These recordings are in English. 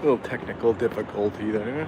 little technical difficulty there.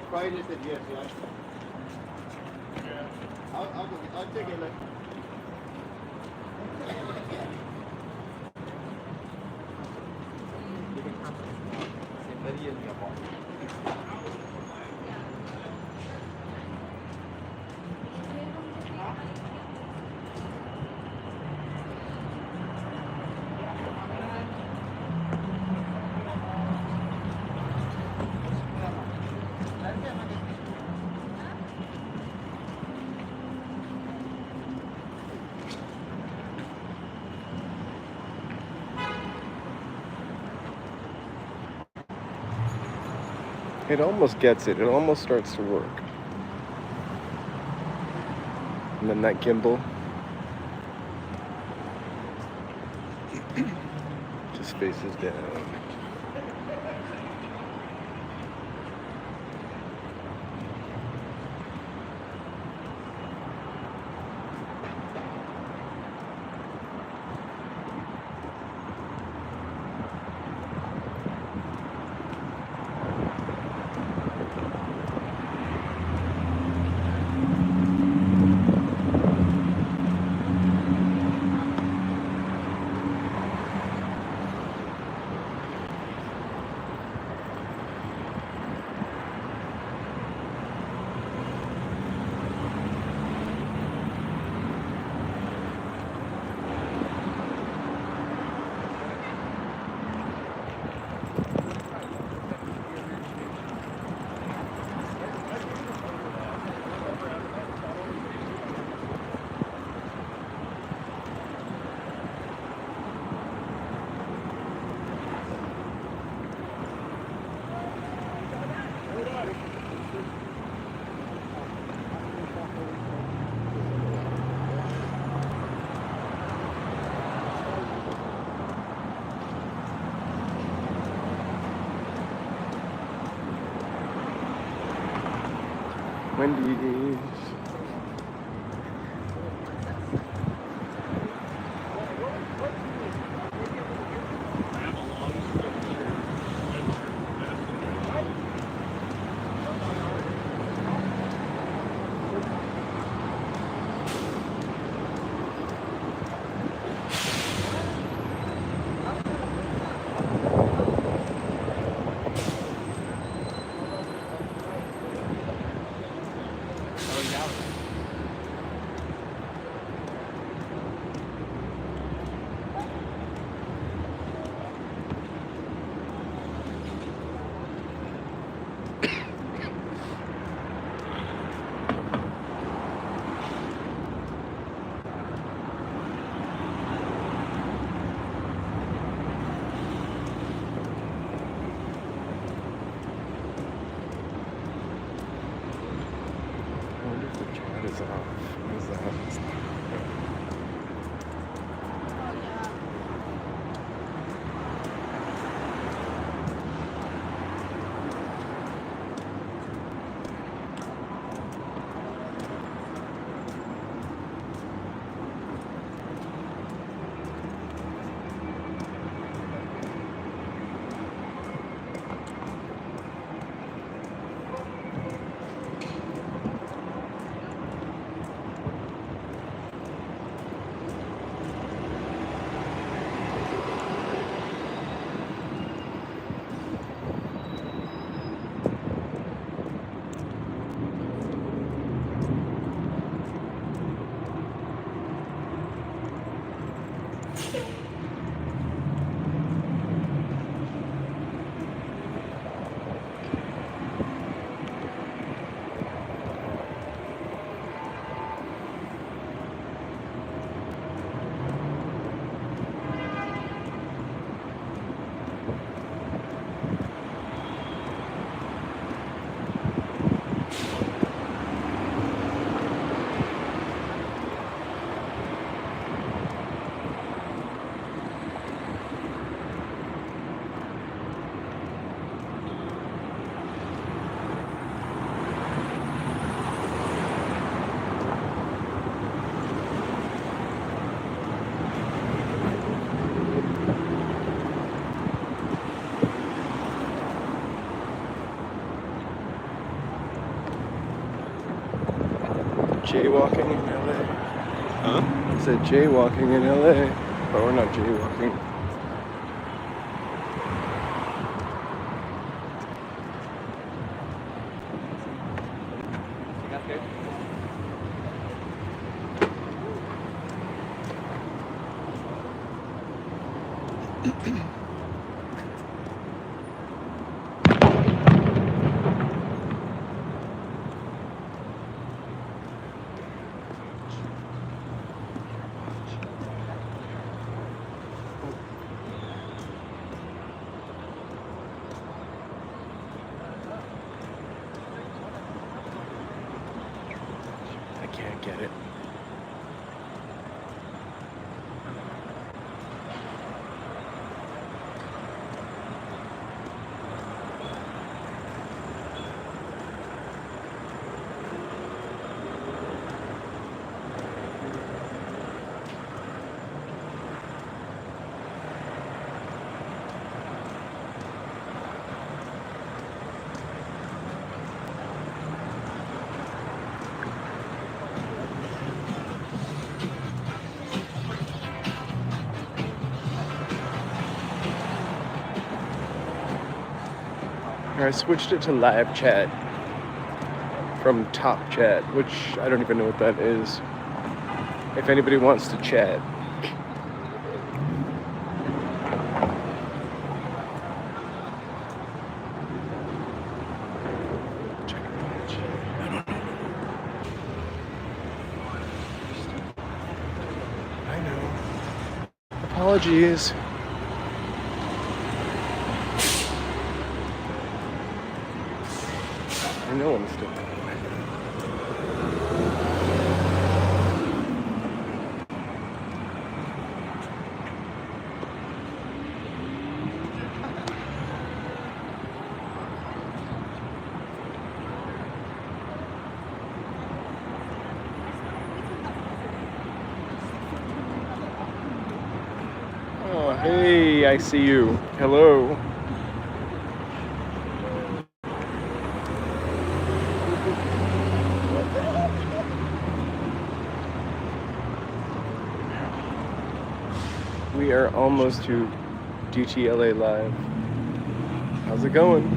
Friday said yes, yeah. I'll take it. It almost gets it. It almost starts to work. And then that gimbal just faces down. Wendy's. Is off. What is that? Jaywalking in LA. Huh? I said jaywalking in LA. But we're not jaywalking. I can't get it. I switched it to live chat from top chat, which I don't even know what that is. If anybody wants to chat. I know. Apologies. I know I'm still going. Oh, hey, I see you. Hello. We are almost to DTLA Live. How's it going?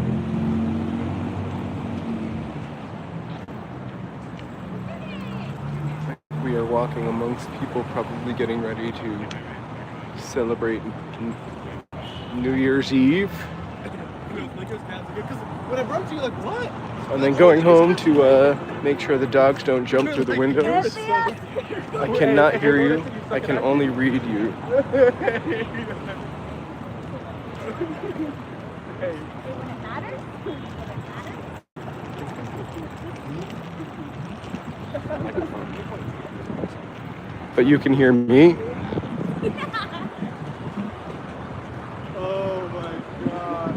We are walking amongst people probably getting ready to celebrate New Year's Eve. When I brought you, like, what? And then going home to make sure the dogs don't jump through the windows. I cannot hear you. I can only read you. But you can hear me. Oh my god.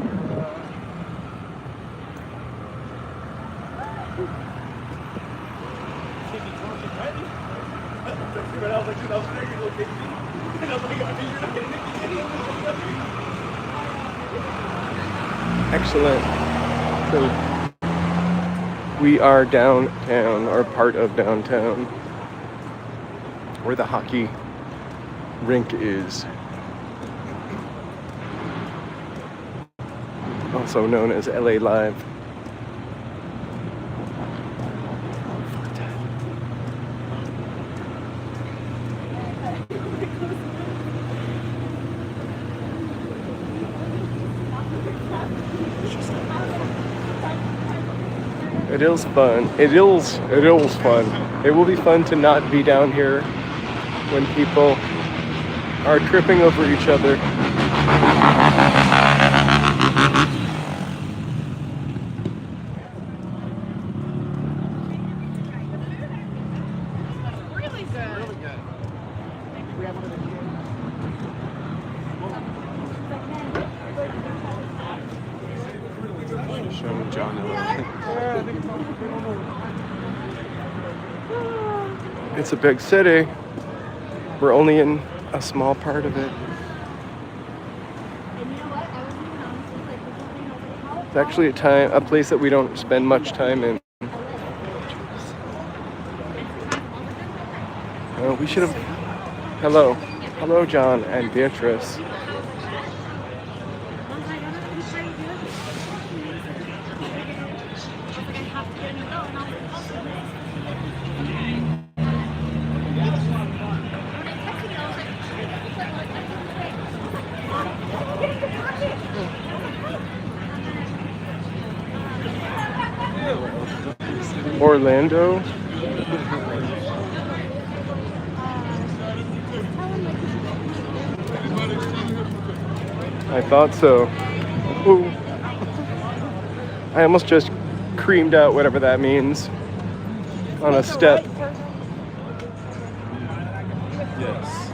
Excellent. So we are downtown, or part of downtown, where the hockey rink is. Also known as LA Live. It is fun. It is fun. It will be fun to not be down here when people are tripping over each other. Really good. Really good. We have one of the Showing John. It's a big city. We're only in a small part of it. It's actually a place that we don't spend much time in. We should have. Hello, John and Beatrice. Orlando. I thought so. Ooh. I almost just creamed out whatever that means on a step. Yes.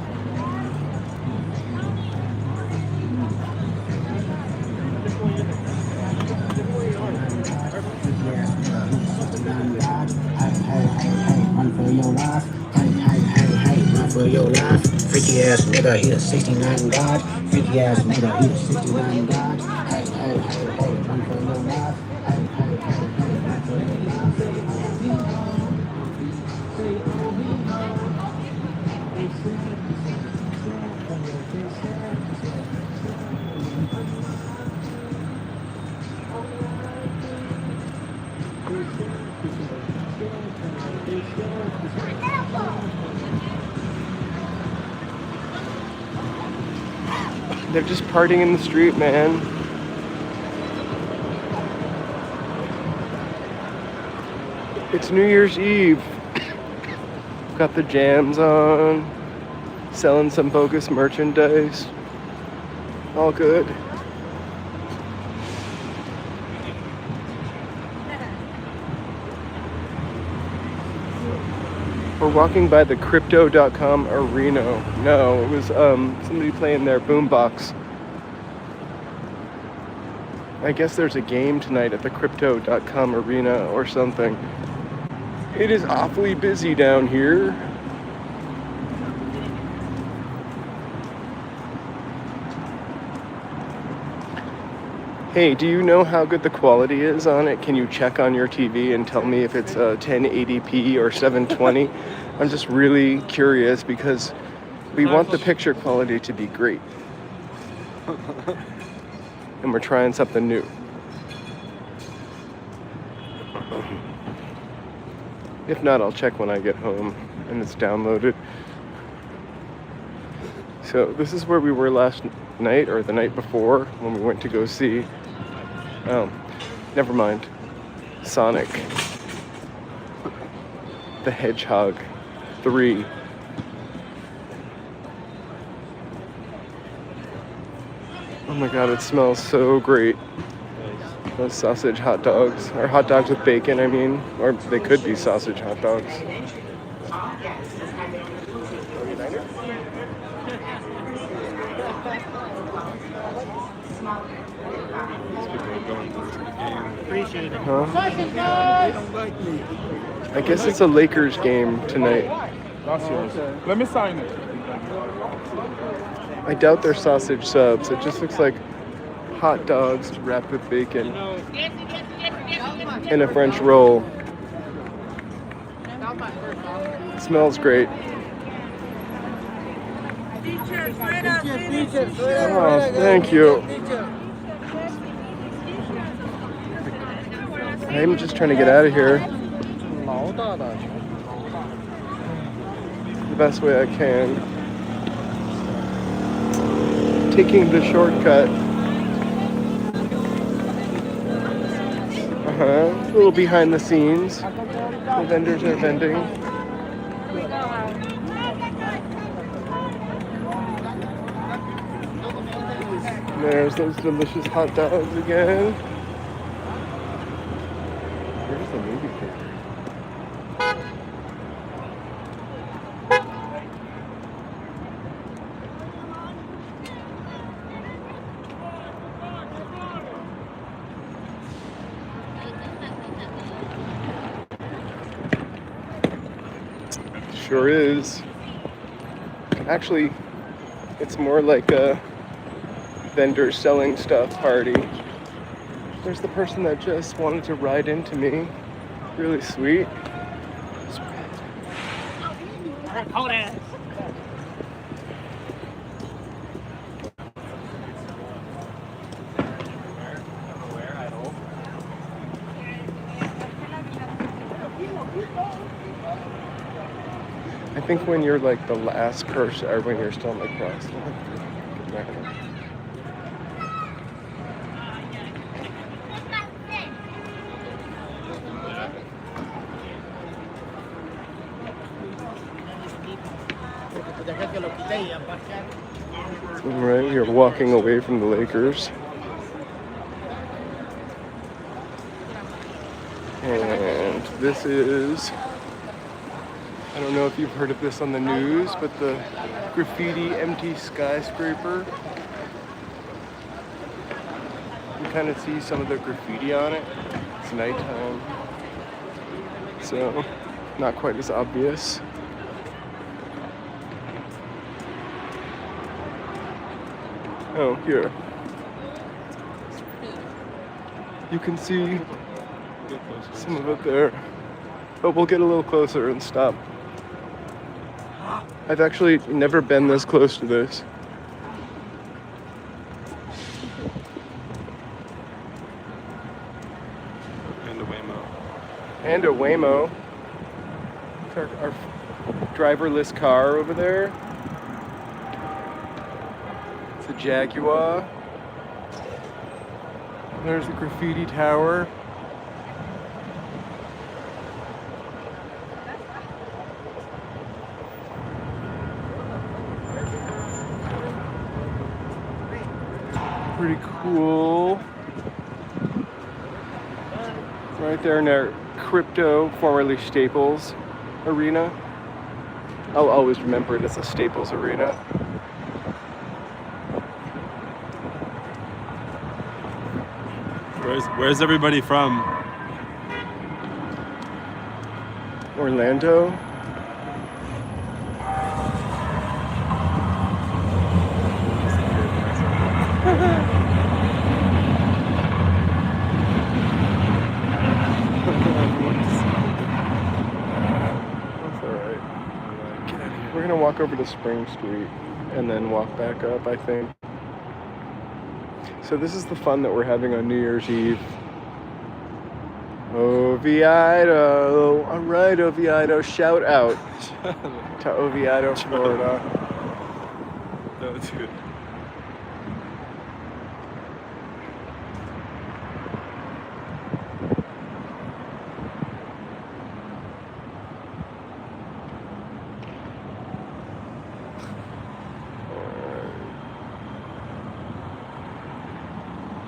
Run for your life. Run for your life. Freaky ass nigga, he a 69 God. Freaky ass nigga, he a 69 God. Run for your life. Run for your They're just partying in the street, man. It's New Year's Eve. Got the jams on, selling some bogus merchandise. All good. We're walking by the crypto.com arena. No, it was somebody playing their boombox. I guess there's a game tonight at the crypto.com arena or something. It is awfully busy down here. Hey, do you know how good the quality is on it? Can you check on your TV and tell me if it's 1080p or 720? I'm just really curious because we want the picture quality to be great. And we're trying something new. If not, I'll check when I get home and it's downloaded. So this is where we were last night or the night before when we went to go see, oh, never mind, Sonic the Hedgehog 3. Oh my god, it smells so great. Those sausage hot dogs, or hot dogs with bacon, I mean, or they could be sausage hot dogs. Appreciate it. Huh? I guess it's a Lakers game tonight. That's yours. Let me sign it. I doubt they're sausage subs. It just looks like hot dogs wrapped with bacon and a French roll. It smells great. Oh, thank you. I'm just trying to get out of here the best way I can. Taking the shortcut. A little behind the scenes. The vendors are vending. There's those delicious hot dogs again. Where's the movie theater? Sure is. Actually, it's more like a vendor selling stuff party. There's the person that just wanted to ride into me. Really sweet. Hold it. I think when you're like the last person, or when you're still in the crosswalk. Right, we are walking away from the Lakers. And this is, I don't know if you've heard of this on the news, but the graffiti empty skyscraper. You kind of see some of the graffiti on it. It's nighttime, so not quite as obvious. Oh, here. You can see some of it there. But we'll get a little closer and stop. I've actually never been this close to this. And a Waymo. And a Waymo. Our driverless car over there. It's a Jaguar. There's the graffiti tower. Pretty cool. Right there in our crypto, formerly Staples arena. I'll always remember it as a Staples arena. Where's everybody from? Orlando. walk over to Spring Street and then walk back up, I think. So this is the fun that we're having on New Year's Eve. Oviedo. All right, Oviedo. Shout out to Oviedo, Florida. That was good.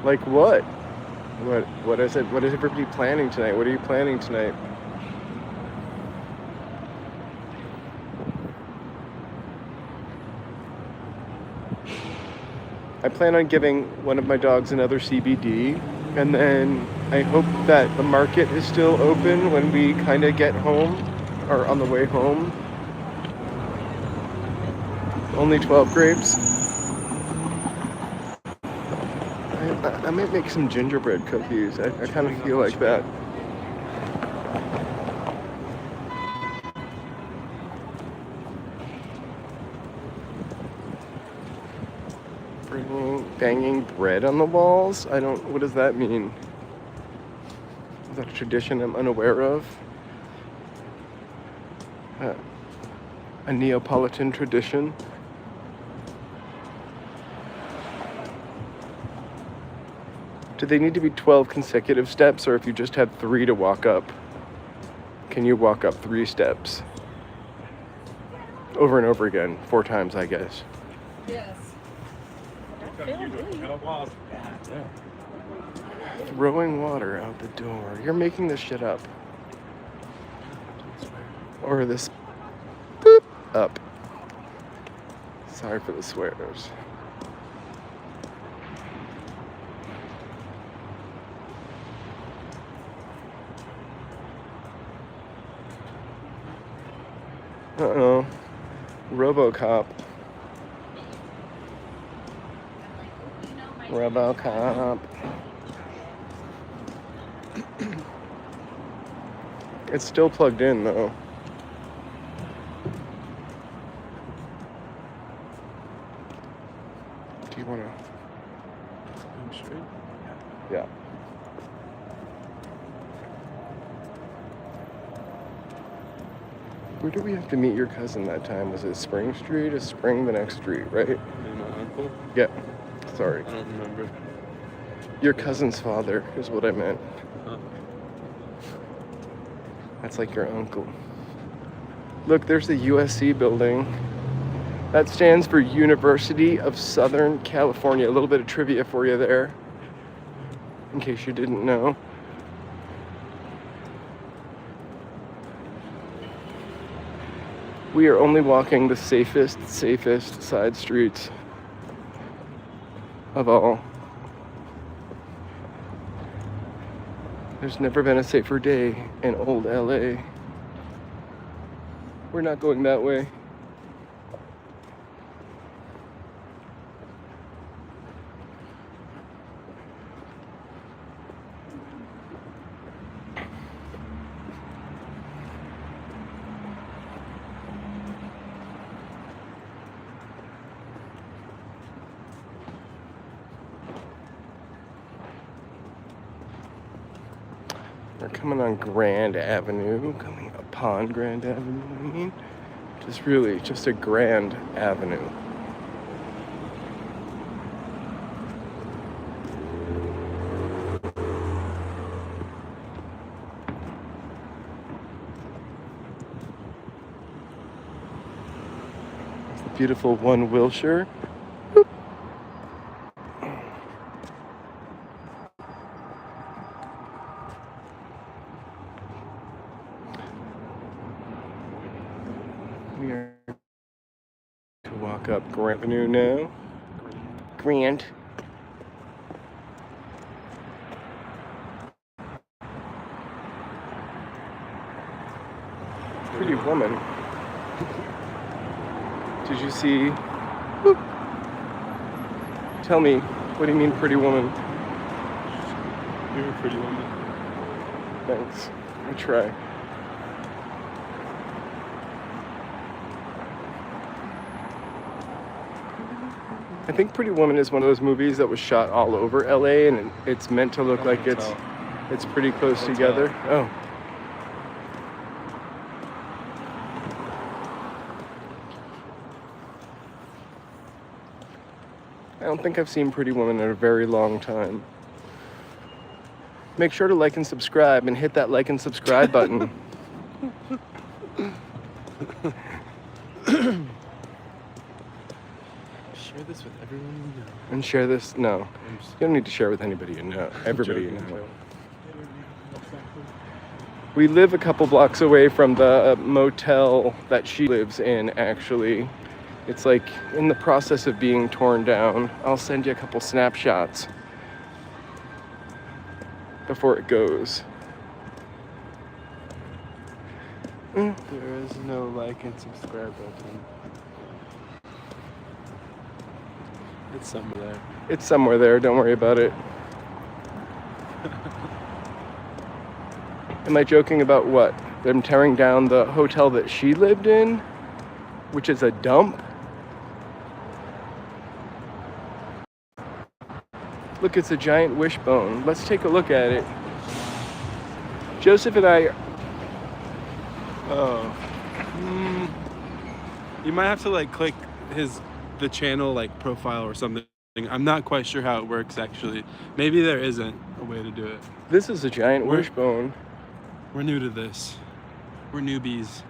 Like what? What is it? What is everybody planning tonight? What are you planning tonight? I plan on giving one of my dogs another CBD, and then I hope that the market is still open when we kind of get home, or on the way home. Only 12 grapes. I might make some gingerbread cookies. I kind of feel like that. Banging bread on the walls? What does that mean? Is that a tradition I'm unaware of? A Neapolitan tradition? Do they need to be 12 consecutive steps, or if you just have 3 to walk up, can you walk up 3 steps? Over and over again, 4 times, I guess. Yes. Throwing water out the door. You're making this shit up. Or this boop up. Sorry for the swears. Uh-oh. RoboCop. RoboCop. It's still plugged in, though. Do you want to... I'm straight. Yeah. Where did we have to meet your cousin that time? Was it Spring Street or Spring the next street, right? And my uncle? Yeah. Sorry. I don't remember. Your cousin's father is what I meant. Huh. That's like your uncle. Look, there's the USC building. That stands for University of Southern California. A little bit of trivia for you there, in case you didn't know. We are only walking the safest side streets of all. There's never been a safer day in old LA. We're not going that way. We're coming on Grand Avenue, coming upon Grand Avenue, I mean. Just really, just a grand avenue. It's the beautiful One Wilshire. We are to walk up Grand Avenue now. Grand. Pretty woman. Did you see? Whoop. Tell me, what do you mean, pretty woman? You're a pretty woman. Thanks. I try. I think Pretty Woman is one of those movies that was shot all over LA, and it's meant to look like it's pretty close together. Oh. I don't think I've seen Pretty Woman in a very long time. Make sure to like and subscribe and hit that like and subscribe button. Share this with everyone you know. And share this, no. You don't need to share with anybody you know. Everybody you know. We live a couple blocks away from the motel that she lives in, actually. It's like in the process of being torn down. I'll send you a couple snapshots before it goes. There is no like and subscribe button. It's somewhere there. It's somewhere there, don't worry about it. Am I joking about what? Them tearing down the hotel that she lived in? Which is a dump? Look, it's a giant wishbone. Let's take a look at it. Joseph and I... Oh. You might have to like click the channel like profile or something. I'm not quite sure how it works actually. Maybe there isn't a way to do it. This is a giant wishbone. We're new to this. We're newbies.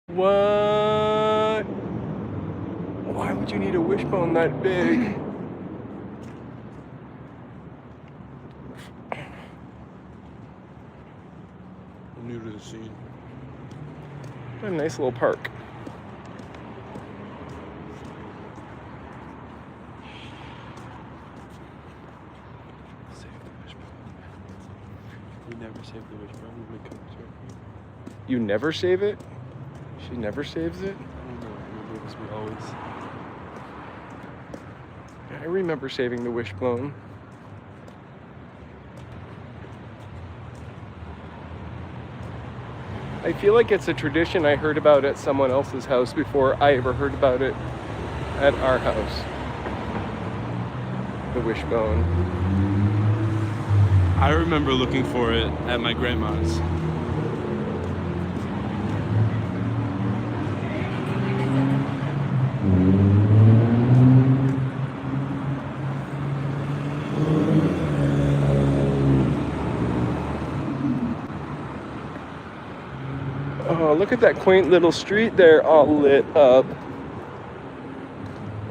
What? Why would you need a wishbone that big? We're new to the scene. What a nice little park. We never save the wishbone when we come to it. You never save it? She never saves it? I don't know. I remember this we always. I remember saving the wishbone. I feel like it's a tradition I heard about at someone else's house before I ever heard about it at our house. The wishbone. I remember looking for it at my grandma's. Oh, look at that quaint little street there, all lit up.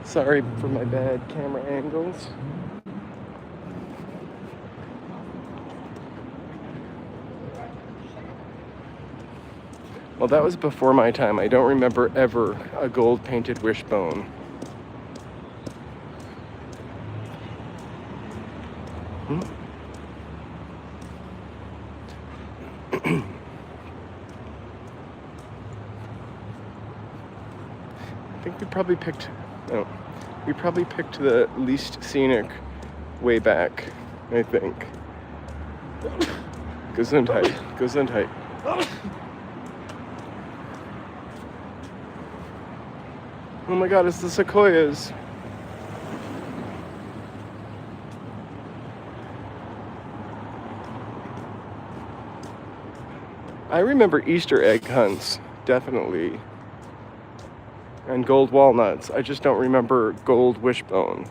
Sorry for my bad camera angles. Well, that was before my time. I don't remember ever a gold painted wishbone. I think we probably picked the least scenic way back, I think. Gesundheit. Gesundheit. Oh my god, it's the sequoias. I remember Easter egg hunts, definitely. And gold walnuts. I just don't remember gold wishbone.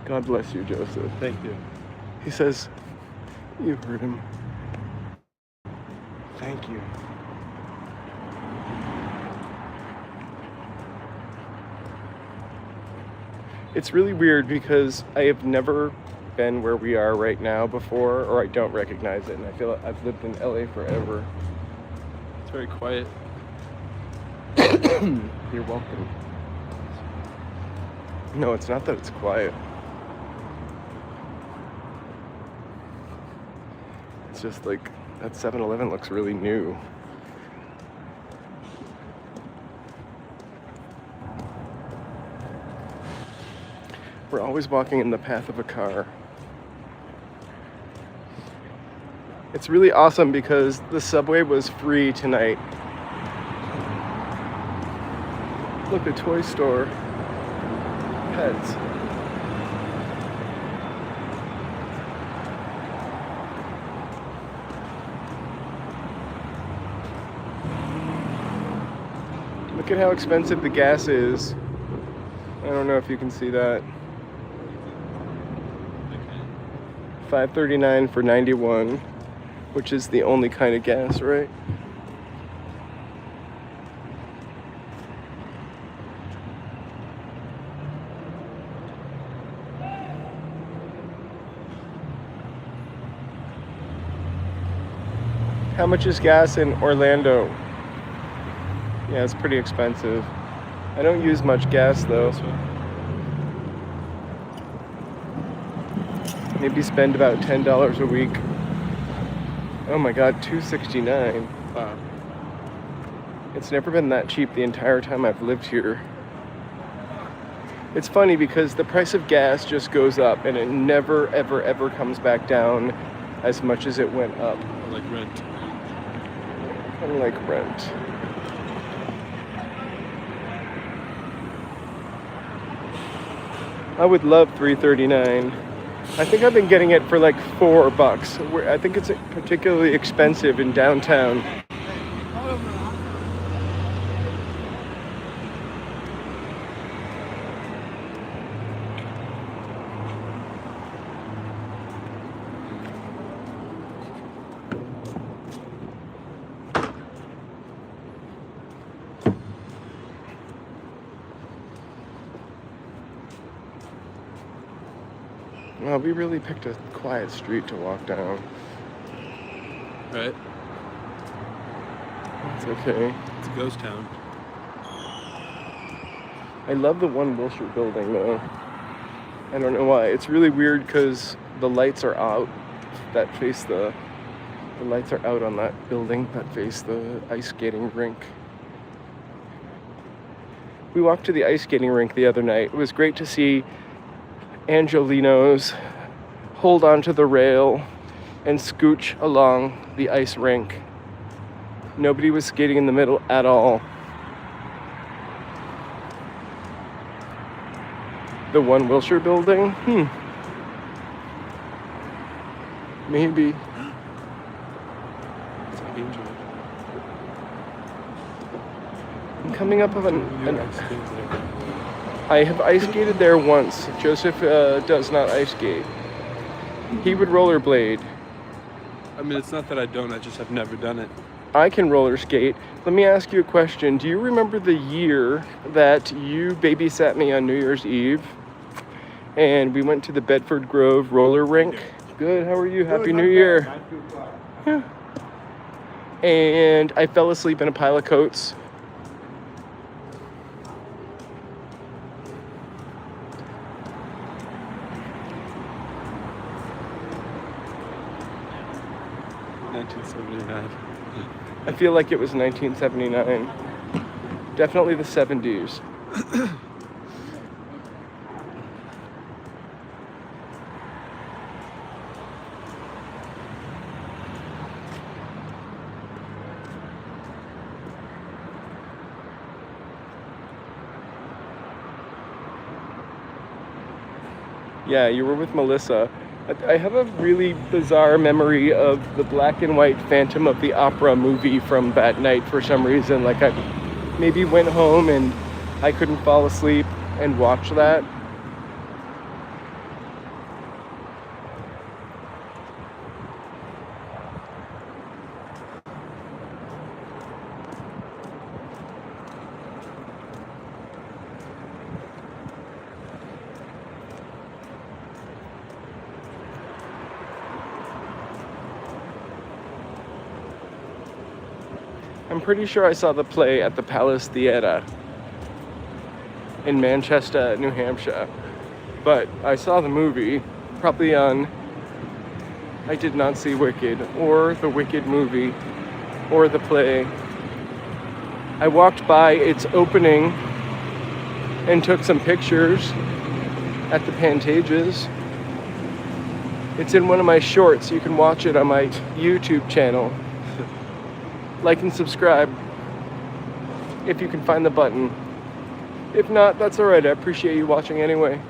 God bless you, Joseph. Thank you. He says, you heard him. Thank you. It's really weird because I have never been where we are right now before, or I don't recognize it, and I feel like I've lived in LA forever. It's very quiet. You're welcome. No, it's not that it's quiet. It's just like that 7-Eleven looks really new. We're always walking in the path of a car. It's really awesome because the subway was free tonight. Look, a toy store. Pets. Look at how expensive the gas is. I don't know if you can see that. $5.39 for 91, which is the only kind of gas, right? How much is gas in Orlando? Yeah, it's pretty expensive. I don't use much gas though. Maybe spend about $10 a week. Oh my god, $2.69. Wow. It's never been that cheap the entire time I've lived here. It's funny because the price of gas just goes up and it never ever ever comes back down as much as it went up. Like rent. Kind of like rent. I would love $3.39. I think I've been getting it for like $4. I think it's particularly expensive in downtown. Well, we really picked a quiet street to walk down. Right? It's okay. It's a ghost town. I love the One Wilshire building though. I don't know why. It's really weird because the lights are out that face the lights are out on that building that face the ice skating rink. We walked to the ice skating rink the other night. It was great to see Angelinos hold onto the rail and scooch along the ice rink. Nobody was skating in the middle at all. The One Wilshire building? Maybe. It's an angel. I'm coming up of I have ice skated there once. Joseph does not ice skate. He would rollerblade. I mean, it's not that I don't, I just have never done it. I can roller skate. Let me ask you a question. Do you remember the year that you babysat me on New Year's Eve? And we went to the Bedford Grove roller rink? Good, how are you? Happy New Year. Yeah. And I fell asleep in a pile of coats. I feel like it was 1979. Definitely the 70s. Yeah, you were with Melissa. I have a really bizarre memory of the black and white Phantom of the Opera movie from that night for some reason. Like I maybe went home and I couldn't fall asleep and watch that. I'm pretty sure I saw the play at the Palace Theatre in Manchester, New Hampshire. But I saw the movie, probably on... I did not see Wicked, or the Wicked movie, or the play. I walked by its opening and took some pictures at the Pantages. It's in one of my shorts. You can watch it on my YouTube channel. Like and subscribe if you can find the button. If not, that's alright. I appreciate you watching anyway.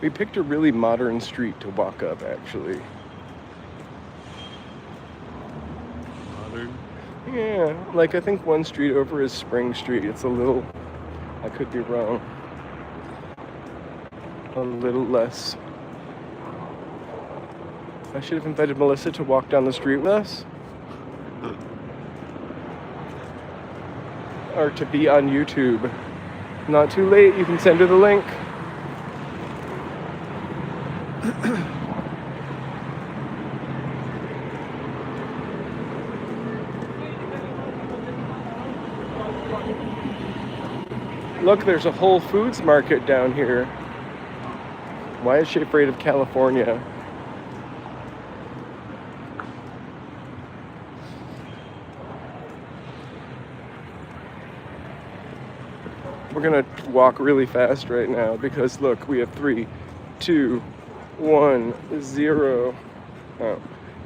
We picked a really modern street to walk up, actually. Modern. Yeah, like I think one street over is Spring Street. It's a little, I could be wrong, a little less. I should have invited Melissa to walk down the street with us. Or to be on YouTube. Not too late, you can send her the link. Look, there's a Whole Foods market down here. Why is she afraid of California? We're gonna walk really fast right now because look, we have 3, 2, 1, 0. Oh,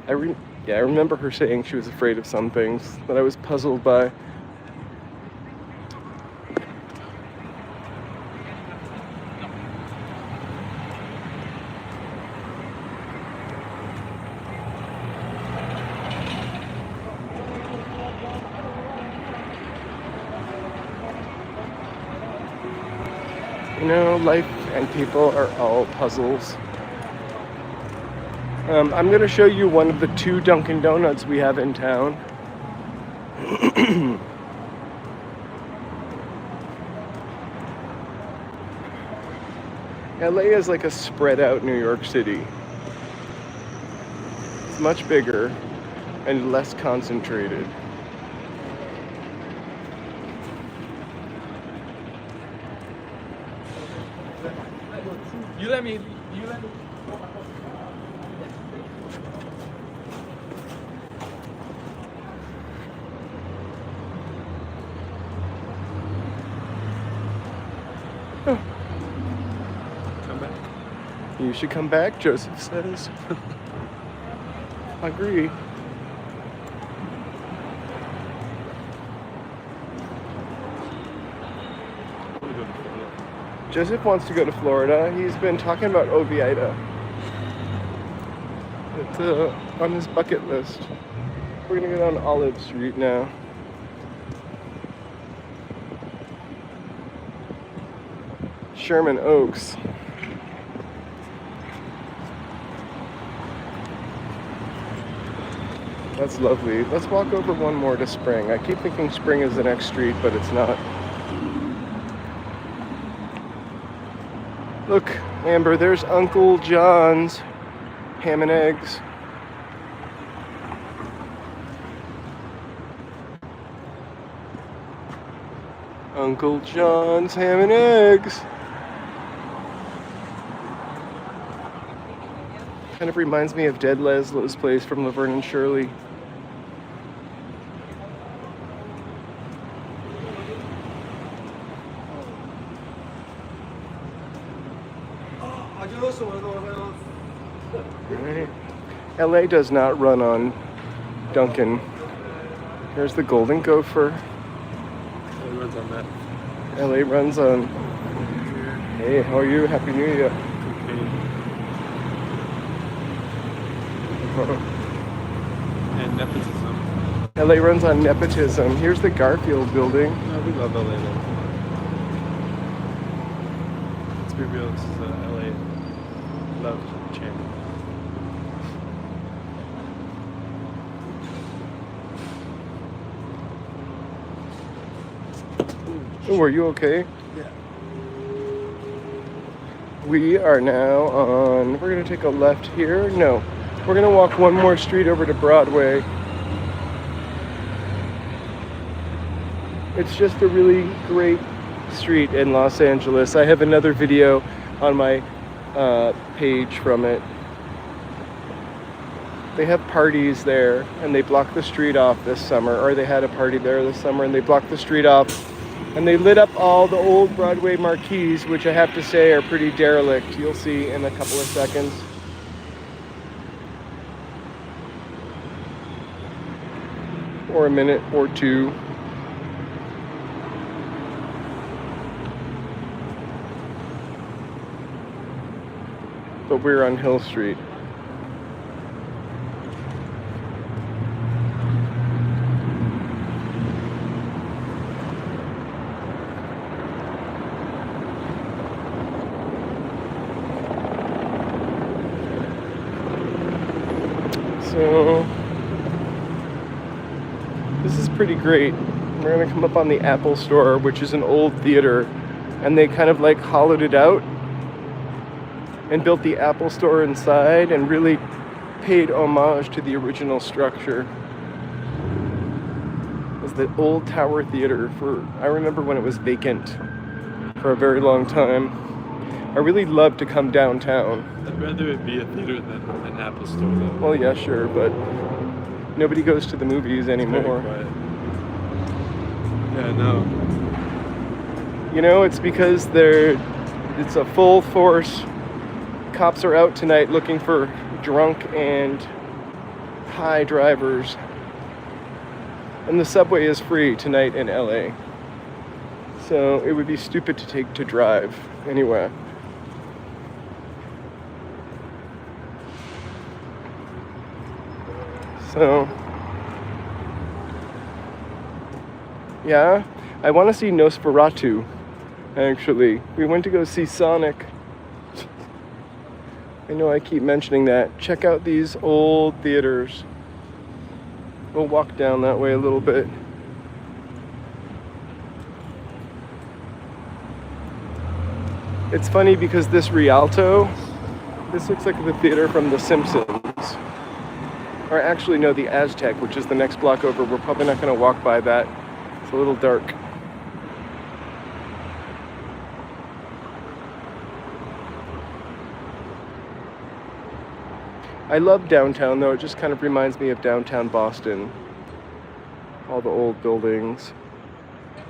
I remember her saying she was afraid of some things that I was puzzled by. You know, life and people are all puzzles. I'm going to show you one of the 2 Dunkin' Donuts we have in town. LA is like a spread out New York City. It's much bigger and less concentrated. You let me. Oh. Come back. You should come back, Joseph says. I agree. Joseph wants to go to Florida. He's been talking about Oviida. It's on his bucket list. We're gonna go down Olive Street now. Sherman Oaks. That's lovely. Let's walk over one more to Spring. I keep thinking Spring is the next street, but it's not. Look, Amber, there's Uncle John's ham and eggs. Uncle John's ham and eggs. Kind of reminds me of Dead Leslie's place from Laverne and Shirley. Right. LA does not run on Dunkin'. Here's the Golden Gopher. It runs on that. LA runs on. Hey, how are you? Happy New Year. And nepotism. LA runs on nepotism. Here's the Garfield building. No, we love LA though. Let's be real, this is a LA love channel. Oh, are you okay? Yeah. We are now on, we're gonna take a left here. No, We're gonna walk one more street over to Broadway. It's just a really great street in Los Angeles. I have another video on my page from it. They have parties there and they blocked the street off this summer, or they had a party there this summer and they blocked the street off and they lit up all the old Broadway marquees, which I have to say are pretty derelict. You'll see in a couple of seconds. Or a minute or two. But we're on Hill Street. So this is pretty great. We're gonna come up on the Apple Store, which is an old theater, and they kind of like hollowed it out and built the Apple Store inside and really paid homage to the original structure. It was the old Tower Theater I remember when it was vacant for a very long time. I really love to come downtown. I'd rather it be a theater than an Apple Store though. Well, yeah, sure, but nobody goes to the movies anymore. Yeah, no. You know, it's because it's a full force. Cops are out tonight looking for drunk and high drivers. And the subway is free tonight in LA. So it would be stupid to drive anywhere. So, yeah, I want to see Nosferatu, actually. We went to go see Sonic. I know I keep mentioning that. Check out these old theaters. We'll walk down that way a little bit. It's funny because this Rialto, this looks like the theater from The Simpsons. Or actually, no, the Aztec, which is the next block over. We're probably not going to walk by that. It's a little dark. I love downtown, though. It just kind of reminds me of downtown Boston. All the old buildings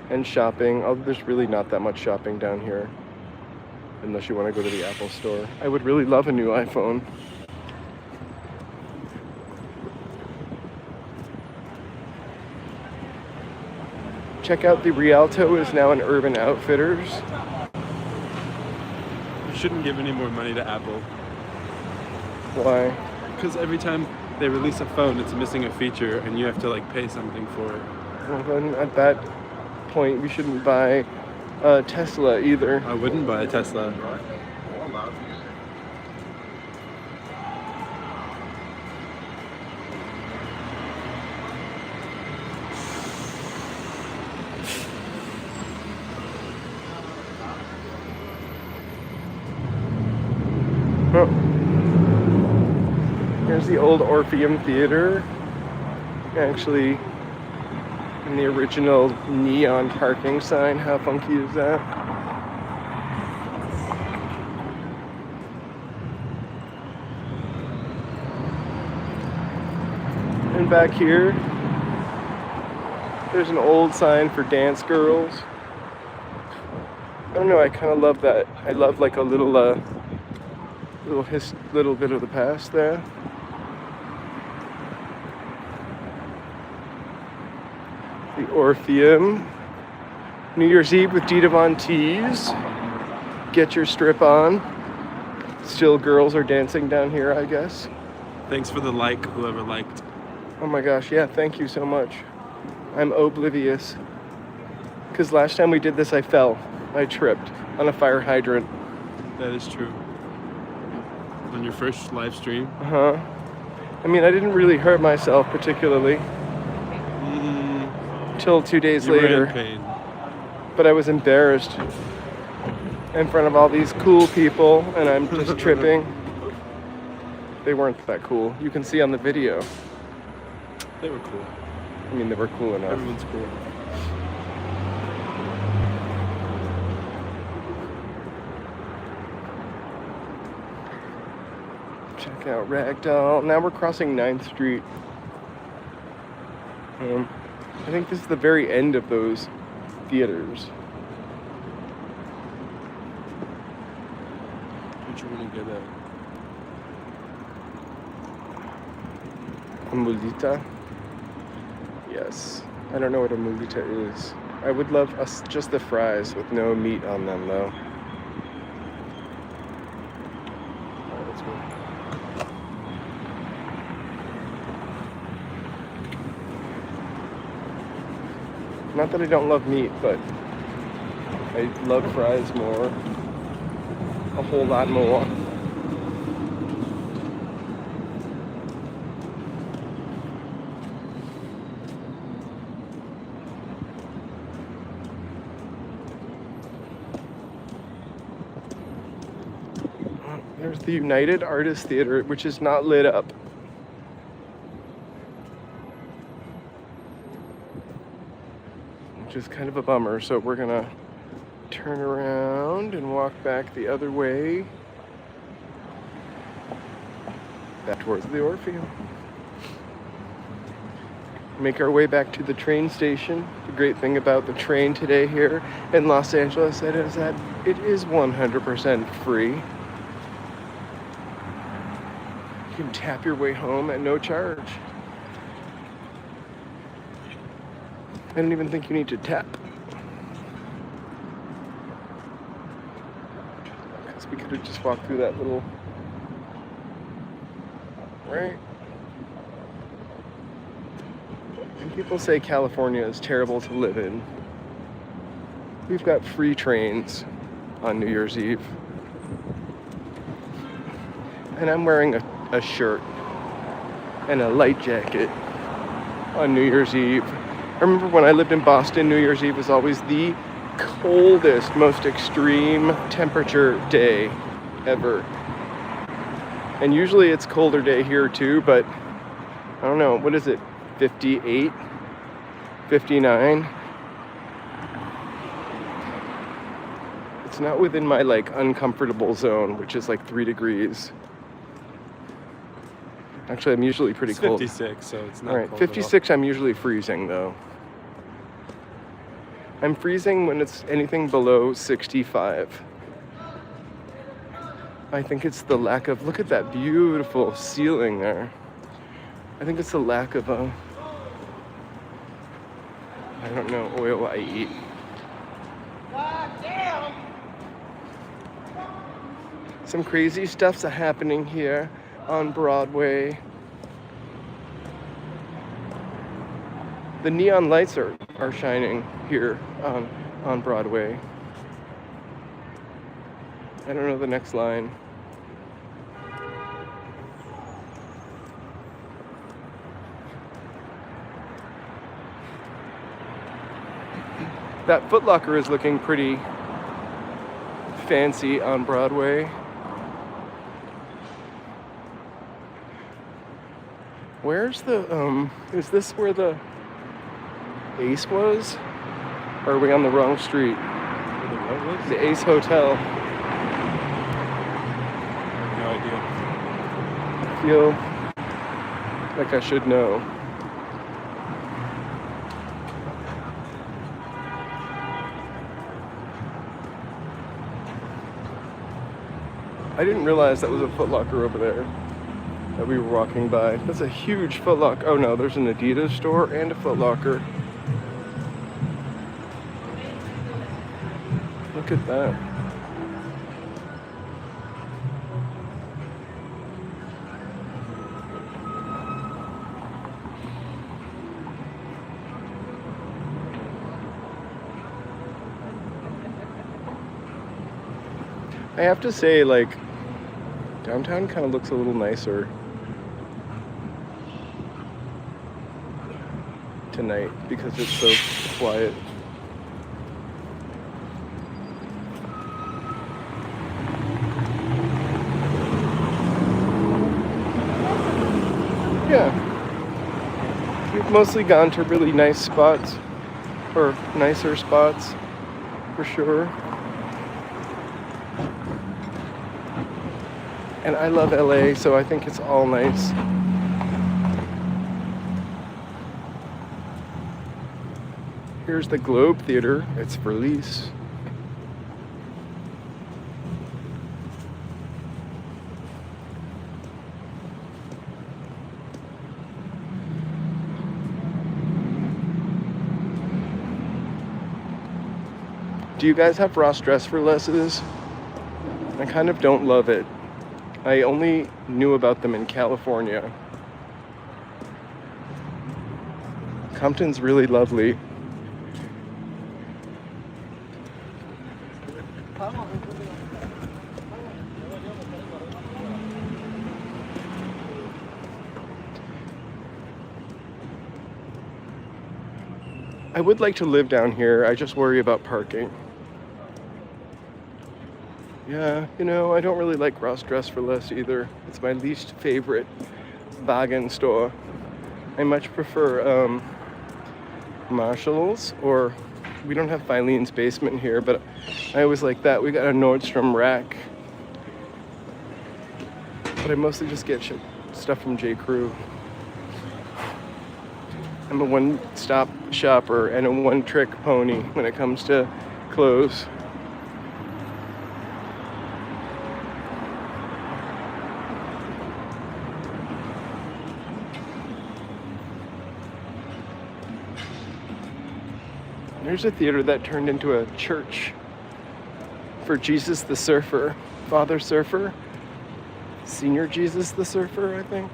and shopping. Although there's really not that much shopping down here. Unless you want to go to the Apple Store. I would really love a new iPhone. Check out the Rialto is now an Urban Outfitters. You shouldn't give any more money to Apple. Why? Because every time they release a phone, it's missing a feature and you have to like pay something for it. Well, then at that point, we shouldn't buy a Tesla either. I wouldn't buy a Tesla. Oh. Here's the old Orpheum Theater. Actually, in the original neon parking sign. How funky is that? And back here, there's an old sign for dance girls. I don't know, I kind of love that. I love like a little little bit of the past there. The Orpheum. New Year's Eve with Dita Von Teese. Get your strip on. Still girls are dancing down here, I guess. Thanks for the like, whoever liked. Oh my gosh, yeah, thank you so much. I'm oblivious. Because last time we did this, I fell. I tripped on a fire hydrant. That is true. On your first live stream? Uh-huh. I mean, I didn't really hurt myself particularly. Till 2 days later. You were in pain. But I was embarrassed in front of all these cool people, and I'm just tripping. They weren't that cool. You can see on the video. They were cool. I mean, they were cool enough. Everyone's cool. Check out Ragdoll. Now we're crossing 9th Street. I think this is the very end of those theaters. What you want to get at? A mulita? Yes. I don't know what a mulita is. I would love just the fries with no meat on them, though. Alright, let's go. Not that I don't love meat, but I love fries more. A whole lot more. There's the United Artists Theater, which is not lit up. Which is kind of a bummer, so we're gonna turn around and walk back the other way. Back towards the Orpheum. Make our way back to the train station. The great thing about the train today here in Los Angeles is that it is 100% free. You can tap your way home at no charge. I don't even think you need to tap. Because we could have just walked through that little... Right? And people say California is terrible to live in. We've got free trains on New Year's Eve. And I'm wearing a shirt and a light jacket on New Year's Eve. I remember when I lived in Boston, New Year's Eve was always the coldest, most extreme temperature day ever. And usually it's colder day here too, but I don't know, what is it, 58, 59? It's not within my like uncomfortable zone, which is like 3 degrees. Actually, I'm usually pretty cold. 56, so it's not All right, cold 56, I'm usually freezing though. I'm freezing when it's anything below 65. I think it's the lack of, look at that beautiful ceiling there. I think it's the lack of I don't know, oil I eat. Some crazy stuff's happening here on Broadway. The neon lights are shining here on Broadway. I don't know the next line. That Foot Locker is looking pretty fancy on Broadway. Where's the, is this where the Ace was? Or are we on the wrong street? Where the what was? The Ace Hotel. No idea. I feel like I should know. I didn't realize that was a Foot Locker over there that we were walking by. That's a huge Foot Locker. Oh no, there's an Adidas store and a Foot Locker. Look at that. I have to say, like, downtown kind of looks a little nicer tonight because it's so quiet. mostly gone to really nice spots, or nicer spots, for sure. And I love LA, so I think it's all nice. Here's the Globe Theater. It's for lease. Do you guys have Ross Dress for Lesses? I kind of don't love it. I only knew about them in California. Compton's really lovely. I would like to live down here. I just worry about parking. Yeah, you know, I don't really like Ross Dress for Less either. It's my least favorite bargain store. I much prefer Marshall's, or we don't have Filene's Basement here, but I always like that. We got a Nordstrom rack. But I mostly just get stuff from J. Crew. I'm a one-stop shopper and a one-trick pony when it comes to clothes. There's a theater that turned into a church for Jesus the Surfer, Father Surfer, Senior Jesus the Surfer, I think.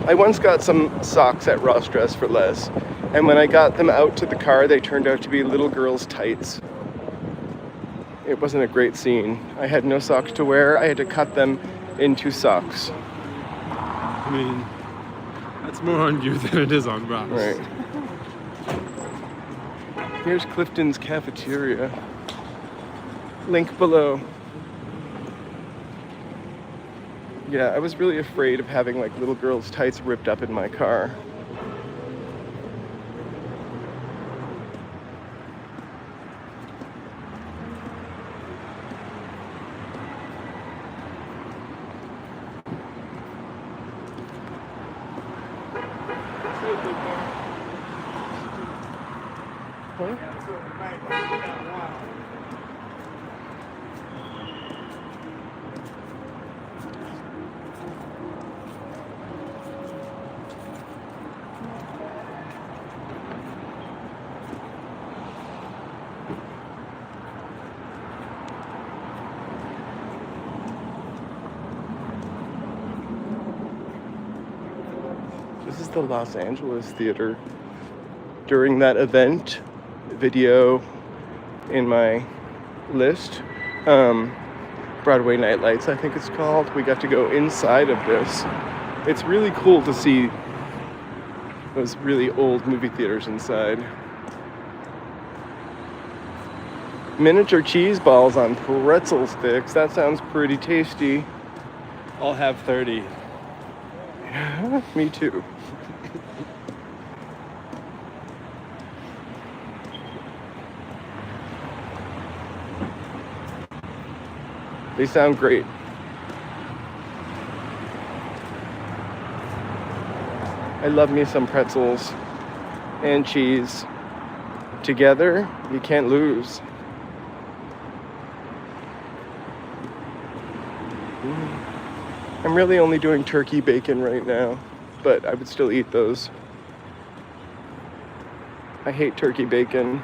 I once got some socks at Ross Dress for Less, and when I got them out to the car, they turned out to be little girls' tights. It wasn't a great scene. I had no socks to wear. I had to cut them into socks. I mean, that's more on you than it is on Ross. Right. Here's Clifton's cafeteria. Link below. Yeah, I was really afraid of having like little girls' tights ripped up in my car. This is the Los Angeles Theater. During that event, video in my list, Broadway Night Lights, I think it's called, we got to go inside of this. It's really cool to see those really old movie theaters inside. Miniature cheese balls on pretzel sticks. That sounds pretty tasty. I'll have 30. Me too. They sound great. I love me some pretzels and cheese. Together, you can't lose. I'm really only doing turkey bacon right now, but I would still eat those. I hate turkey bacon.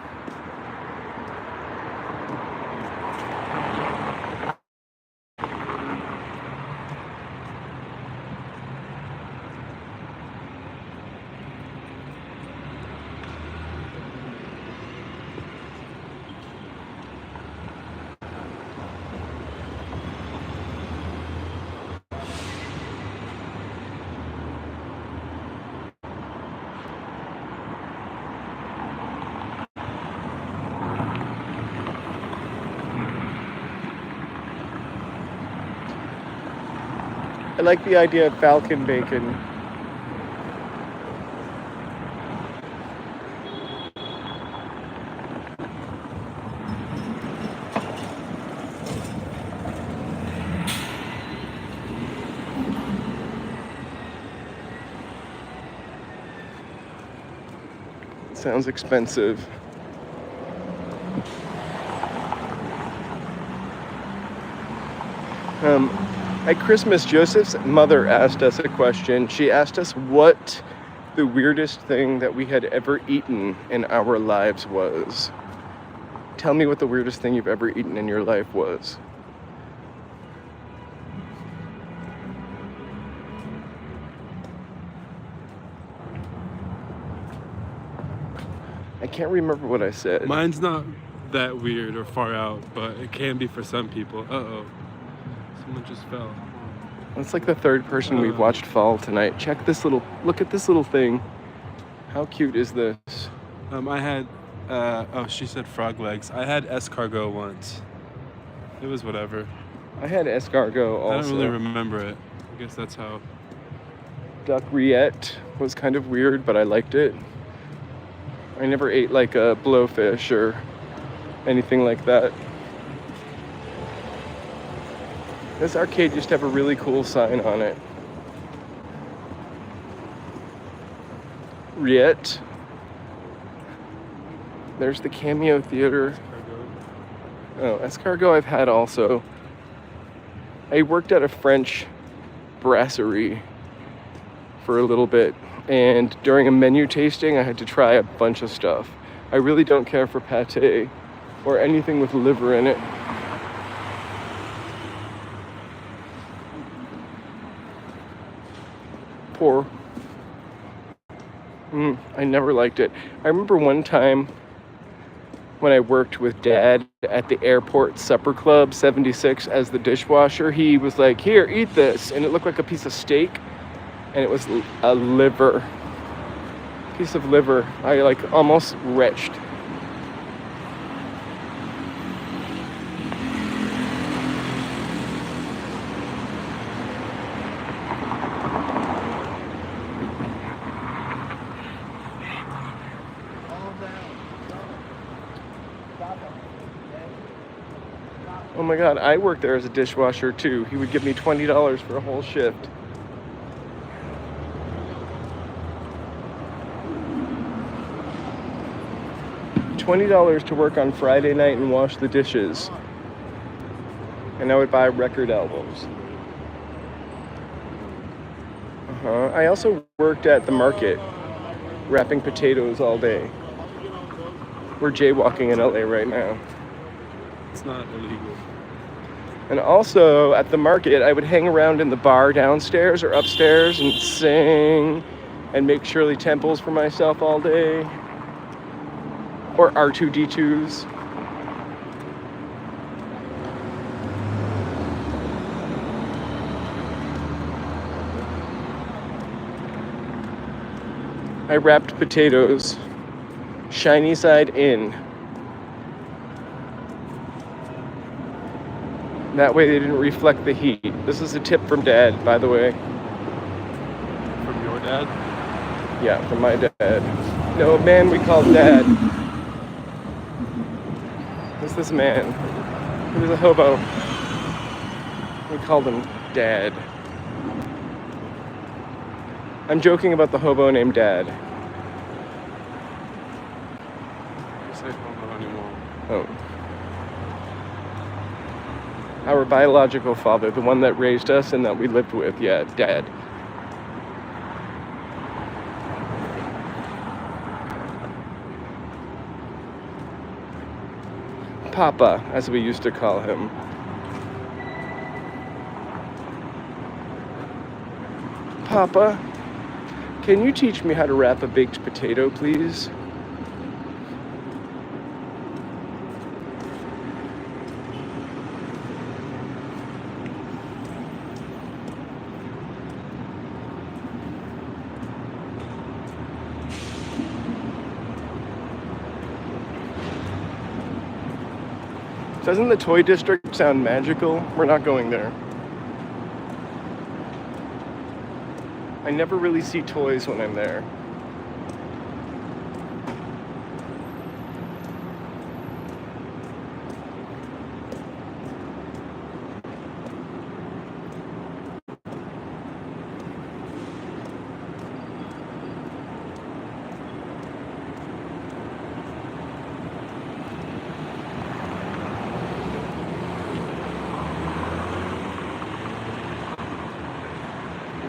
I like the idea of falcon bacon. Sounds expensive. At Christmas, Joseph's mother asked us a question. She asked us what the weirdest thing that we had ever eaten in our lives was. Tell me what the weirdest thing you've ever eaten in your life was. I can't remember what I said. Mine's not that weird or far out, but it can be for some people. Uh-oh. Someone just fell. That's like the third person we've watched fall tonight. Check this little, look at this little thing. How cute is this? I had, oh, she said frog legs. I had escargot once. It was whatever. I had escargot also. I don't really remember it. I guess that's how. Duck rillette was kind of weird, but I liked it. I never ate like a blowfish or anything like that. This arcade used to have a really cool sign on it. Rillette. There's the Cameo Theater. Oh, escargot I've had also. I worked at a French brasserie for a little bit, and during a menu tasting I had to try a bunch of stuff. I really don't care for pate or anything with liver in it. Poor. I never liked it. I remember one time when I worked with Dad at the airport supper club 76 as the dishwasher, he was like, "Here, eat this," and it looked like a piece of steak, and it was a liver. Piece of liver. I like almost retched. Oh my God, I worked there as a dishwasher too. He would give me $20 for a whole shift. $20 to work on Friday night and wash the dishes. And I would buy record albums. I also worked at the market, wrapping potatoes all day. We're jaywalking in LA right now. It's not illegal. And also at the market, I would hang around in the bar downstairs or upstairs and sing and make Shirley Temples for myself all day. Or R2-D2s. I wrapped potatoes, shiny side in. That way they didn't reflect the heat. This is a tip from Dad, by the way. From your dad? Yeah, from my dad. No, a man we call Dad. Who's this man? He was a hobo. We called him Dad. I'm joking about the hobo named Dad. I say hobo anymore. Oh. Our biological father, the one that raised us and that we lived with, yeah, Dad. Papa, as we used to call him. Papa, can you teach me how to wrap a baked potato, please? Doesn't the toy district sound magical? We're not going there. I never really see toys when I'm there.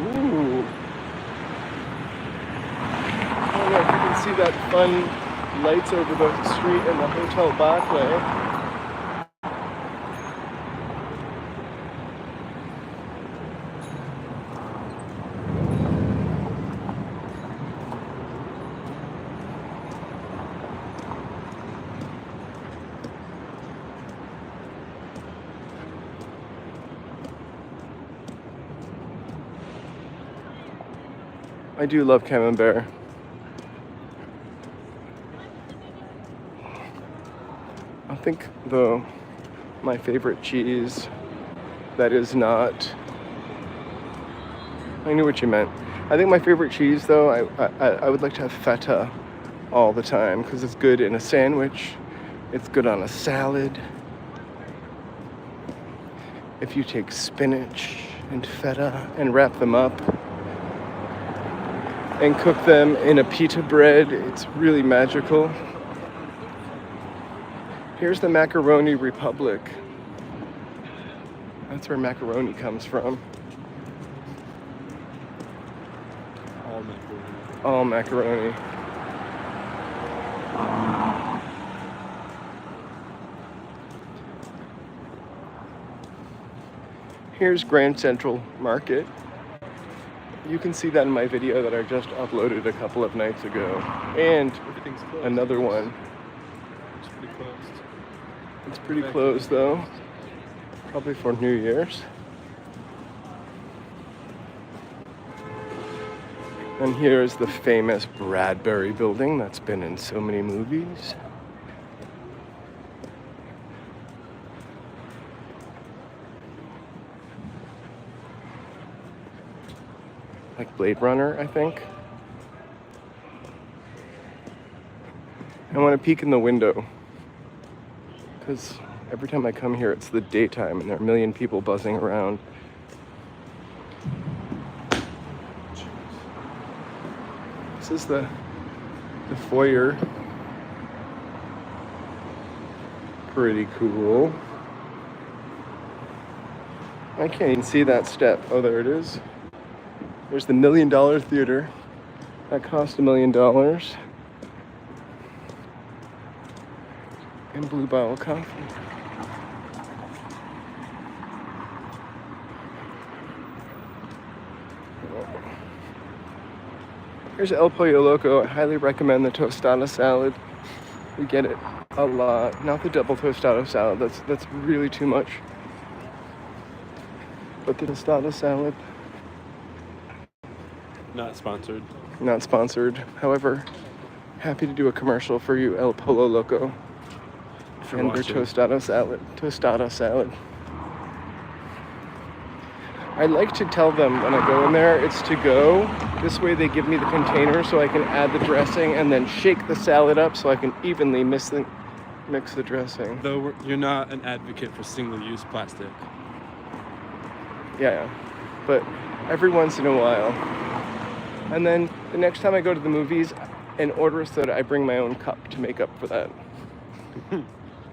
Ooh. I don't know if you can see that fun lights over the street and the Hotel Backway. I do love Camembert. I think, though, my favorite cheese that is not... I knew what you meant. I think my favorite cheese, though, I would like to have feta all the time because it's good in a sandwich. It's good on a salad. If you take spinach and feta and wrap them up and cook them in a pita bread, it's really magical. Here's the Macaroni Republic. That's where macaroni comes from. All macaroni. All macaroni. Here's Grand Central Market. You can see that in my video that I just uploaded a couple of nights ago. And Everything's closed. another one. It's pretty closed. It's pretty close though. Probably for New Year's. And here's the famous Bradbury building that's been in so many movies. Like Blade Runner, I think. I want to peek in the window because every time I come here it's the daytime and there are a million people buzzing around. This is the foyer. Pretty cool. I can't even see that step. Oh, there it is. There's the $1 Million Theater. That cost $1 million. And Blue Bottle Coffee. Here's El Pollo Loco. I highly recommend the tostada salad. We get it a lot. Not the double tostada salad. That's really too much. But the tostada salad. Not sponsored. Not sponsored. However, happy to do a commercial for you, El Pollo Loco. If you're And their watching. tostada salad. I like to tell them when I go in there, it's to go. This way they give me the container so I can add the dressing and then shake the salad up so I can evenly mix the dressing. Though you're not an advocate for single-use plastic. Yeah, but every once in a while. And then the next time I go to the movies and order a soda, I bring my own cup to make up for that.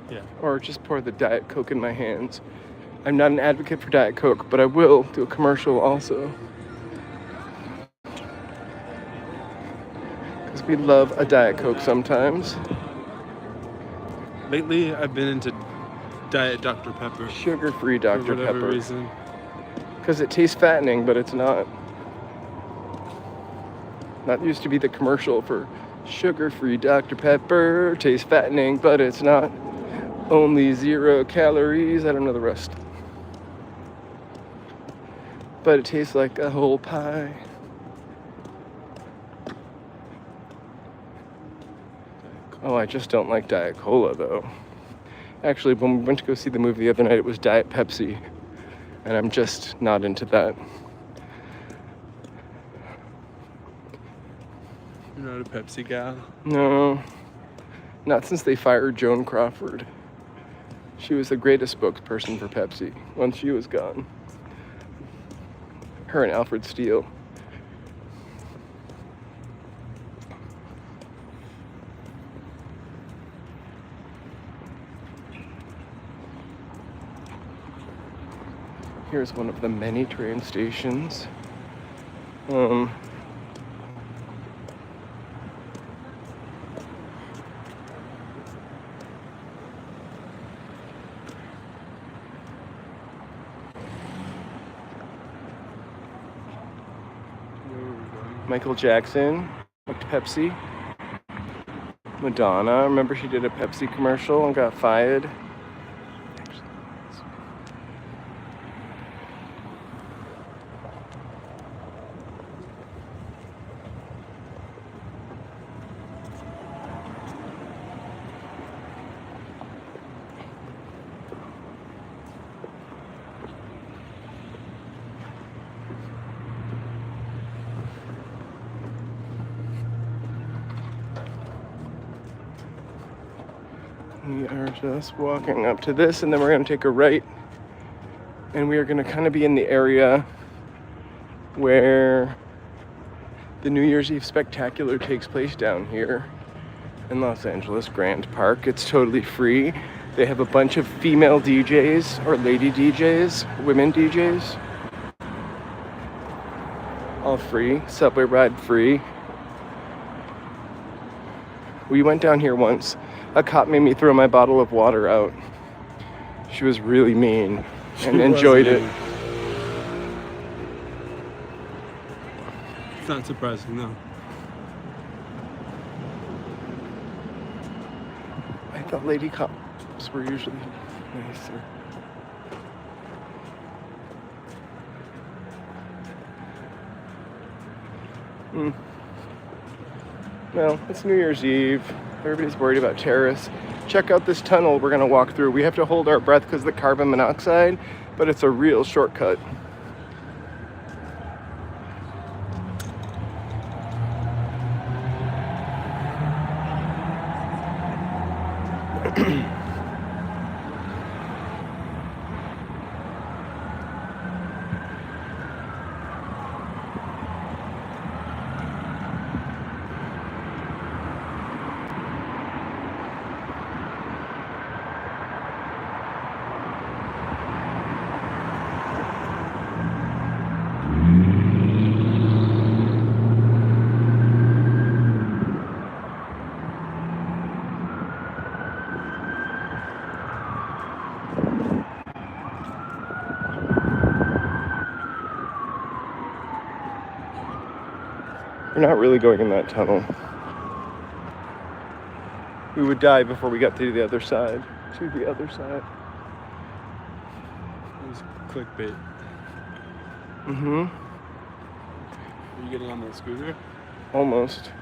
Yeah. Or just pour the Diet Coke in my hands. I'm not an advocate for Diet Coke, but I will do a commercial also. Because we love a Diet Coke sometimes. Lately, I've been into Diet Dr. Pepper. Sugar-free For Dr. whatever Pepper. reason. Because it tastes fattening, but it's not. That used to be the commercial for sugar-free Dr. Pepper. Tastes fattening, but it's not. Only 0 calories. I don't know the rest. But it tastes like a whole pie. Oh, I just don't like Diet Cola, though. Actually, when we went to go see the movie the other night, it was Diet Pepsi. And I'm just not into that. You're not a Pepsi gal? No, not since they fired Joan Crawford. She was the greatest spokesperson for Pepsi once she was gone. Her and Alfred Steele. Here's one of the many train stations. Michael Jackson, Pepsi. Madonna, remember she did a Pepsi commercial and got fired? We are just walking up to this, and then we're going to take a right, and we are going to kind of be in the area where the New Year's Eve Spectacular takes place down here in Los Angeles Grand Park. It's totally free. They have a bunch of female DJs or lady DJs, women DJs, all free, subway ride free. We went down here once. A cop made me throw my bottle of water out. She was really mean and enjoyed it. It's not surprising, no. I thought lady cops were usually nicer. Well, it's New Year's Eve. Everybody's worried about terrorists. Check out this tunnel we're going to walk through. We have to hold our breath because of the carbon monoxide, but it's a real shortcut. We're not really going in that tunnel. We would die before we got to the other side. To the other side. It was clickbait. Mm-hmm. Are you getting on the scooter? Almost.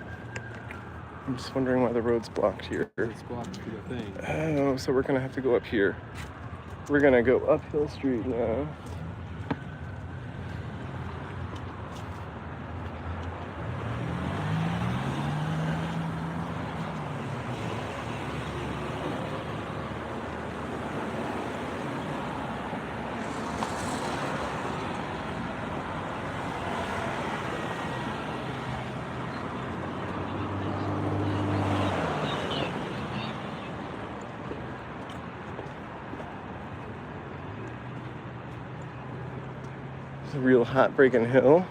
I'm just wondering why the road's blocked here. It's blocked to the thing. Oh, so we're gonna have to go up here. We're gonna go up Hill Street now. It's a real heartbreaking hill.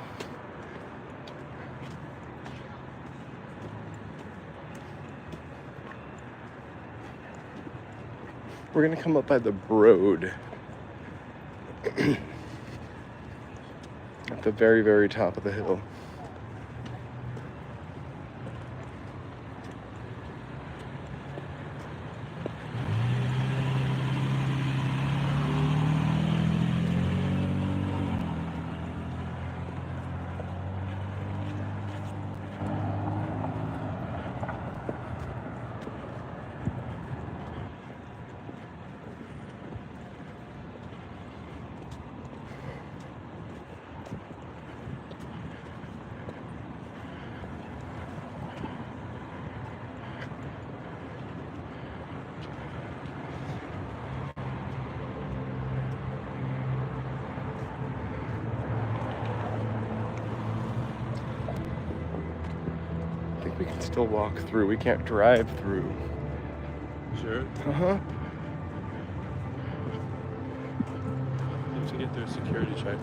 We're gonna come up by the road. At the very, very top of the hill. We can still walk through. We can't drive through. Sure. Uh-huh. You have to get through a security check.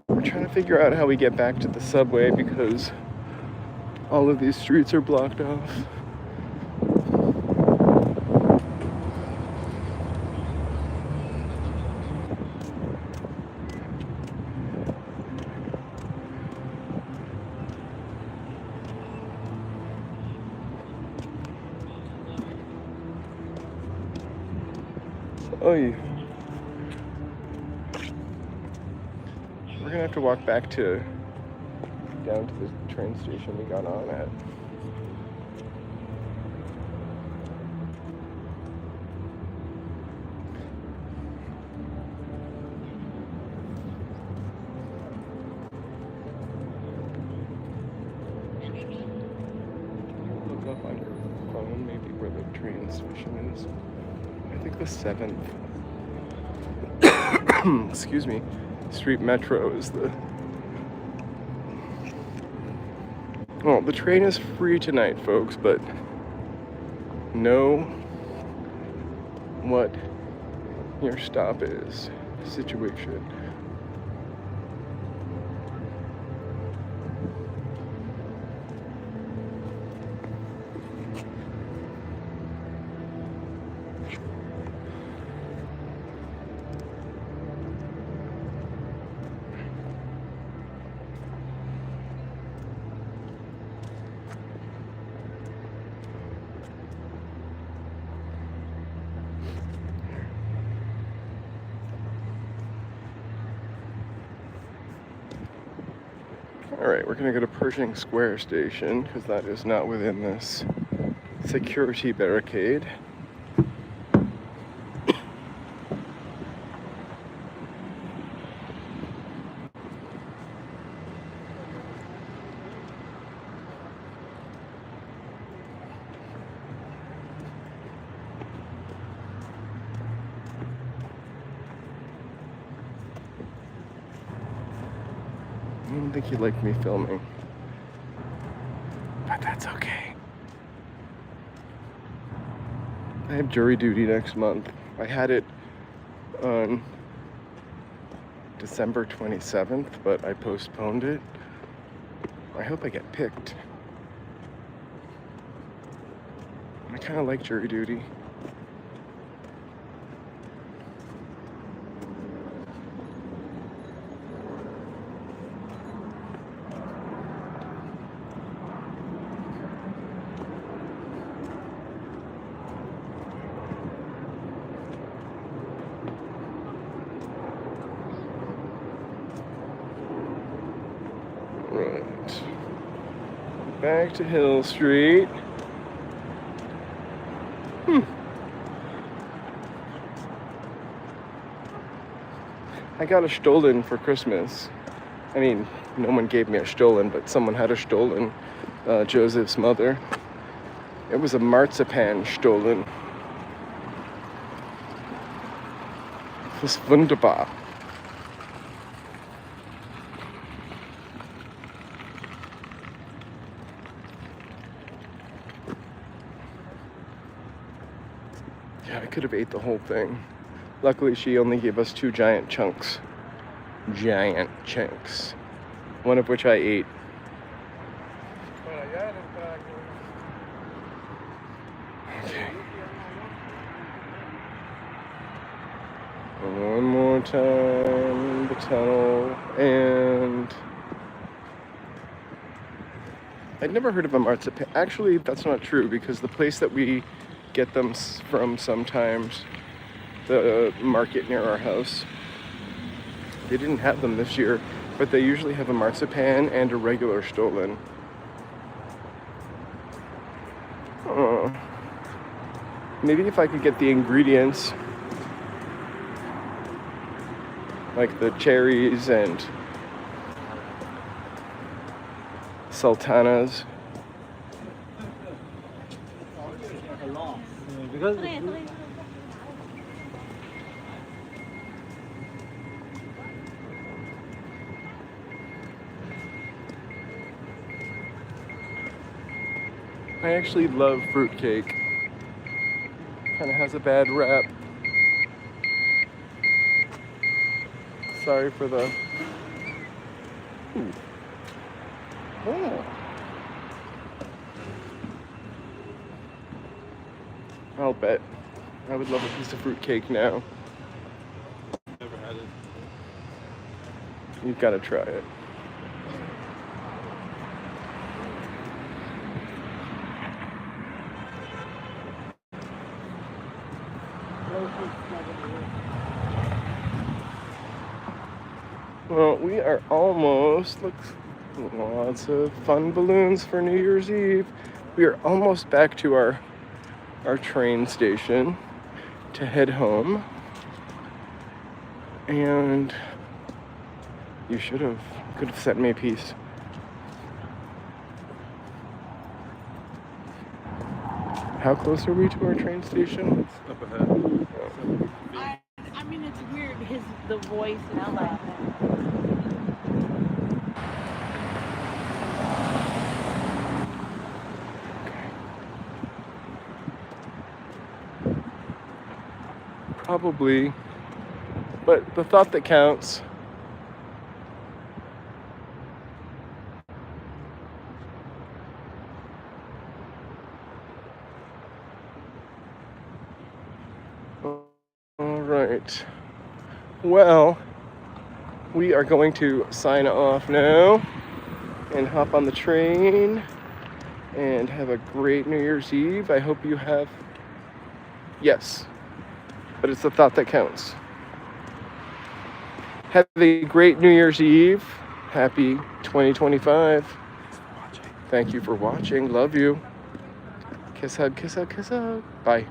We're trying to figure out how we get back to the subway because all of these streets are blocked off. Oh, we're gonna have to walk back down to the train station we got on at. Look up on your phone, maybe where the train station is. I think the 7th. Excuse me. Street Metro is the. Well, the train is free tonight, folks, but know what your stop is. Situation. Alright, we're gonna go to Pershing Square Station because that is not within this security barricade. I didn't think he liked me filming, but that's okay. I have jury duty next month. I had it on December 27th, but I postponed it. I hope I get picked. I kind of like jury duty. Right. Back to Hill Street. I got a Stollen for Christmas. I mean, no one gave me a Stollen, but someone had a Stollen. Joseph's mother. It was a marzipan Stollen. It was wunderbar. Yeah, I could have ate the whole thing. Luckily, she only gave us 2 giant chunks. Giant chunks. One of which I ate. Okay. One more time, the tunnel, and I'd never heard of a marzipan. Actually, that's not true because the place that we get them from sometimes, the market near our house, they didn't have them this year, but they usually have a marzipan and a regular Stollen. Maybe if I could get the ingredients, like the cherries and sultanas. Because I actually love fruitcake. Kind of has a bad rap. Sorry for the. Ooh. Oh. I'll bet. I would love a piece of fruitcake now. Never had it. You've got to try it. Well, we are almost, looks lots of fun balloons for New Year's Eve. We are almost back to our train station to head home. And you could have sent me a piece. How close are we to our train station? It's up ahead. I mean, it's weird, the voice and all that. Probably, but the thought that counts. All right. Well, we are going to sign off now and hop on the train and have a great New Year's Eve. I hope you have. Yes. But it's the thought that counts. Have a great New Year's Eve. Happy 2025. Thank you for watching. Love you. Kiss hug, kiss hug, kiss hug. Bye.